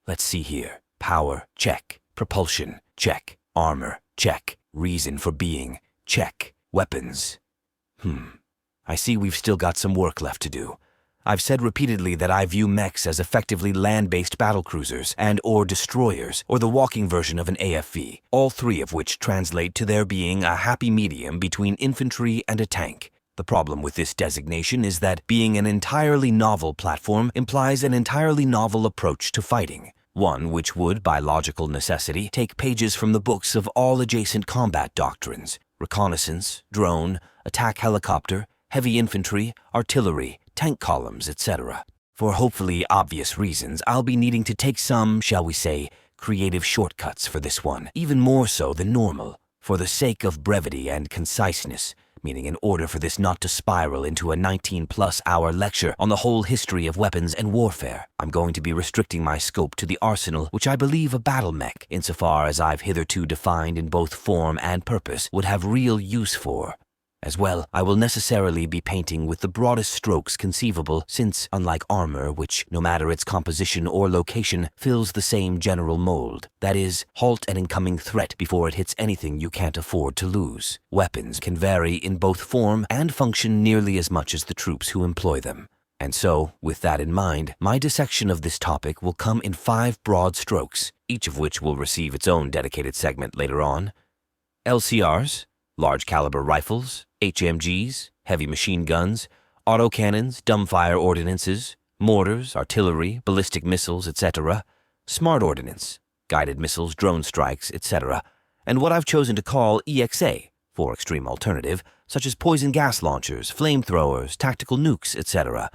Let's see here. Power, check. Propulsion, check. Armor, check. Reason for being, check. Weapons. I see we've still got some work left to do. I've said repeatedly that I view mechs as effectively land-based battlecruisers and/or destroyers, or the walking version of an AFV, all three of which translate to their being a happy medium between infantry and a tank. The problem with this designation is that being an entirely novel platform implies an entirely novel approach to fighting, one which would, by logical necessity, take pages from the books of all adjacent combat doctrines: reconnaissance, drone, attack helicopter, heavy infantry, artillery, tank columns, etc. For hopefully obvious reasons, I'll be needing to take some, shall we say, creative shortcuts for this one, even more so than normal, for the sake of brevity and conciseness, meaning in order for this not to spiral into a 19-plus hour lecture on the whole history of weapons and warfare. I'm going to be restricting my scope to the arsenal which I believe a battle mech, insofar as I've hitherto defined in both form and purpose, would have real use for. As well, I will necessarily be painting with the broadest strokes conceivable since, unlike armor, which, no matter its composition or location, fills the same general mold, that is, halt an incoming threat before it hits anything you can't afford to lose, weapons can vary in both form and function nearly as much as the troops who employ them. And so, with that in mind, my dissection of this topic will come in 5 broad strokes, each of which will receive its own dedicated segment later on. LCRs, large caliber rifles, HMGs, heavy machine guns, autocannons, dumbfire ordnances, mortars, artillery, ballistic missiles, etc., smart ordnance, guided missiles, drone strikes, etc., and what I've chosen to call EXA, for extreme alternative, such as poison gas launchers, flamethrowers, tactical nukes, etc.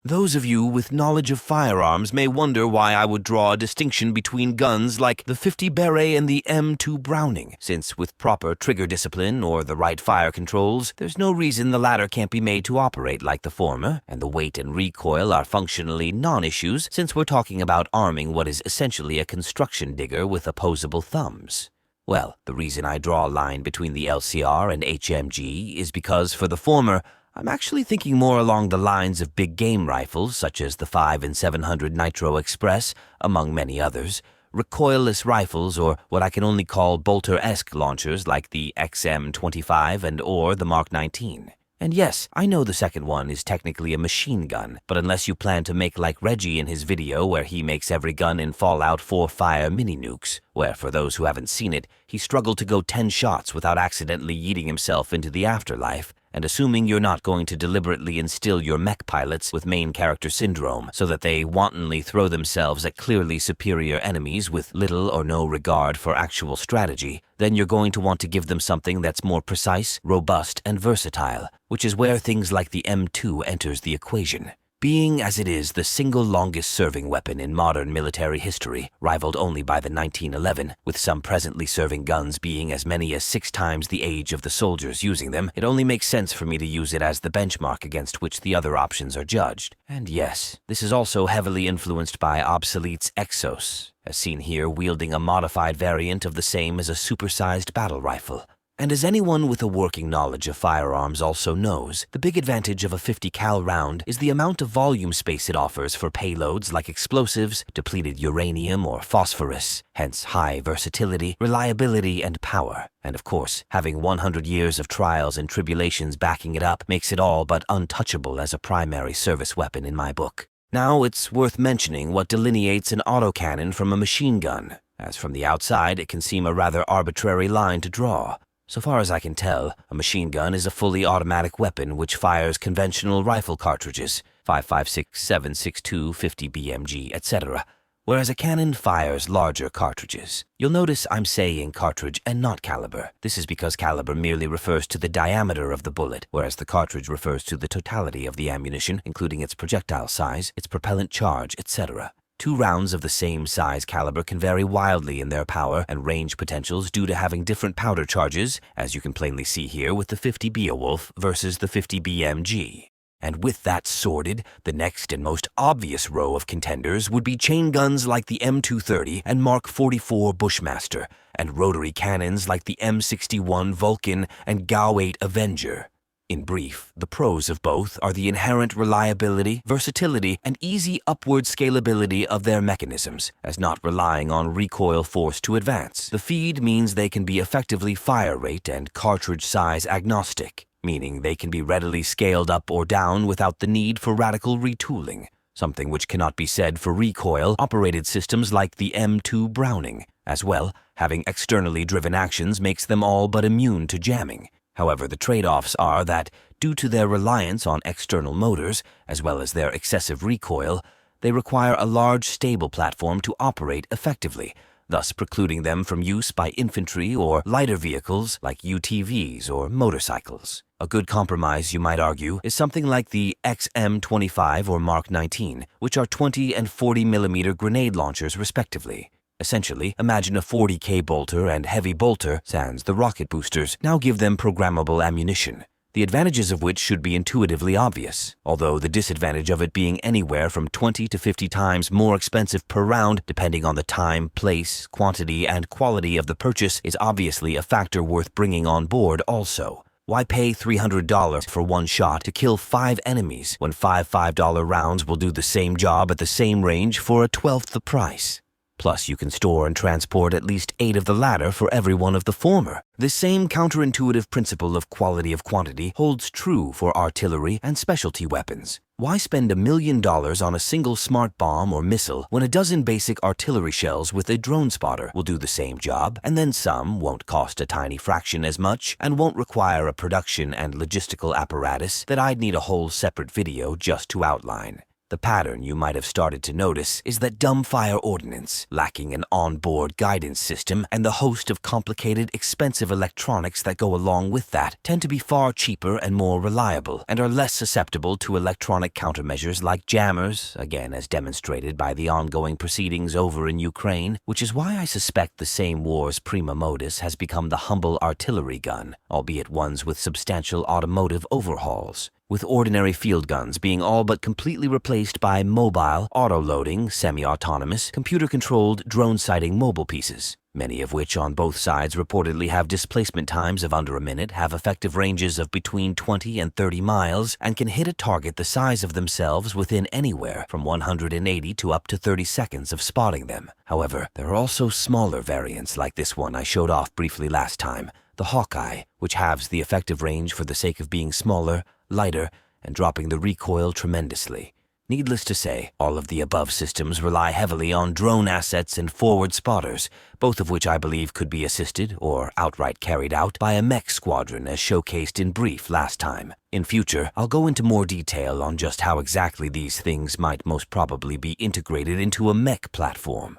Those of you with knowledge of firearms may wonder why I would draw a distinction between guns like the 50 Beret and the M2 Browning, since with proper trigger discipline or the right fire controls, there's no reason the latter can't be made to operate like the former, and the weight and recoil are functionally non-issues since we're talking about arming what is essentially a construction digger with opposable thumbs. Well, the reason I draw a line between the LCR and HMG is because for the former, I'm actually thinking more along the lines of big game rifles such as the 5 and 700 Nitro Express, among many others, recoilless rifles or what I can only call bolter-esque launchers like the XM25 and or the Mark 19. And yes, I know the second one is technically a machine gun, but unless you plan to make like Reggie in his video where he makes every gun in Fallout 4 fire mini-nukes, where for those who haven't seen it, he struggled to go 10 shots without accidentally yeeting himself into the afterlife, and assuming you're not going to deliberately instill your mech pilots with main character syndrome so that they wantonly throw themselves at clearly superior enemies with little or no regard for actual strategy, then you're going to want to give them something that's more precise, robust, and versatile, which is where things like the M2 enters the equation. Being, as it is, the single longest-serving weapon in modern military history, rivaled only by the 1911, with some presently serving guns being as many as 6 times the age of the soldiers using them, it only makes sense for me to use it as the benchmark against which the other options are judged. And yes, this is also heavily influenced by Obsolete's Exos, as seen here wielding a modified variant of the same as a supersized battle rifle. And as anyone with a working knowledge of firearms also knows, the big advantage of a 50 cal round is the amount of volume space it offers for payloads like explosives, depleted uranium, or phosphorus, hence high versatility, reliability, and power. And of course, having 100 years of trials and tribulations backing it up makes it all but untouchable as a primary service weapon in my book. Now, it's worth mentioning what delineates an autocannon from a machine gun, as from the outside it can seem a rather arbitrary line to draw. So far as I can tell, a machine gun is a fully automatic weapon which fires conventional rifle cartridges, 5.56, 7.62, 50 BMG, etc., whereas a cannon fires larger cartridges. You'll notice I'm saying cartridge and not caliber. This is because caliber merely refers to the diameter of the bullet, whereas the cartridge refers to the totality of the ammunition, including its projectile size, its propellant charge, etc. 2 rounds of the same size caliber can vary wildly in their power and range potentials due to having different powder charges, as you can plainly see here with the 50 Beowulf versus the 50 BMG. And with that sorted, the next and most obvious row of contenders would be chain guns like the M230 and Mark 44 Bushmaster, and rotary cannons like the M61 Vulcan and GAU 8 Avenger. In brief, the pros of both are the inherent reliability, versatility, and easy upward scalability of their mechanisms, as not relying on recoil force to advance. The feed means they can be effectively fire rate and cartridge size agnostic, meaning they can be readily scaled up or down without the need for radical retooling, something which cannot be said for recoil-operated systems like the M2 Browning. As well, having externally driven actions makes them all but immune to jamming. However, the trade-offs are that, due to their reliance on external motors, as well as their excessive recoil, they require a large, stable platform to operate effectively, thus precluding them from use by infantry or lighter vehicles like UTVs or motorcycles. A good compromise, you might argue, is something like the XM25 or Mark 19, which are 20 and 40 millimeter grenade launchers respectively. Essentially, imagine a 40K bolter and heavy bolter, sans the rocket boosters, now give them programmable ammunition, the advantages of which should be intuitively obvious, although the disadvantage of it being anywhere from 20 to 50 times more expensive per round depending on the time, place, quantity, and quality of the purchase is obviously a factor worth bringing on board also. Why pay $300 for one shot to kill 5 enemies when 5 $5 rounds will do the same job at the same range for a 1/12 the price? Plus, you can store and transport at least 8 of the latter for every one of the former. This same counterintuitive principle of quality of quantity holds true for artillery and specialty weapons. Why spend $1 million on a single smart bomb or missile when a dozen basic artillery shells with a drone spotter will do the same job, and then some won't cost a tiny fraction as much and won't require a production and logistical apparatus that I'd need a whole separate video just to outline? The pattern you might have started to notice is that dumbfire ordnance, lacking an onboard guidance system and the host of complicated, expensive electronics that go along with that, tend to be far cheaper and more reliable, and are less susceptible to electronic countermeasures like jammers, again as demonstrated by the ongoing proceedings over in Ukraine, which is why I suspect the same war's prima modus has become the humble artillery gun, albeit ones with substantial automotive overhauls, with ordinary field guns being all but completely replaced by mobile, auto-loading, semi-autonomous, computer-controlled, drone-sighting mobile pieces, many of which on both sides reportedly have displacement times of under a minute, have effective ranges of between 20 and 30 miles, and can hit a target the size of themselves within anywhere from 180 to up to 30 seconds of spotting them. However, there are also smaller variants like this one I showed off briefly last time, the Hawkeye, which halves the effective range for the sake of being smaller, lighter, and dropping the recoil tremendously. Needless to say, all of the above systems rely heavily on drone assets and forward spotters, both of which I believe could be assisted or outright carried out by a mech squadron as showcased in brief last time. In future, I'll go into more detail on just how exactly these things might most probably be integrated into a mech platform.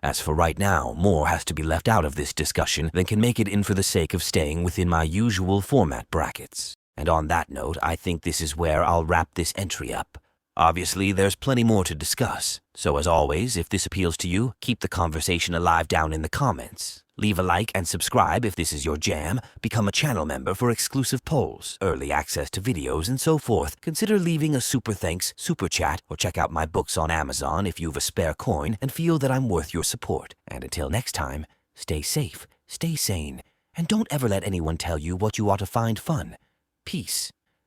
As for right now, more has to be left out of this discussion than can make it in for the sake of staying within my usual format brackets. And on that note, I think this is where I'll wrap this entry up. Obviously, there's plenty more to discuss, so as always, if this appeals to you, keep the conversation alive down in the comments. Leave a like and subscribe if this is your jam, become a channel member for exclusive polls, early access to videos, and so forth. Consider leaving a super thanks, super chat, or check out my books on Amazon if you've a spare coin and feel that I'm worth your support. And until next time, stay safe, stay sane, and don't ever let anyone tell you what you ought to find fun. Peace.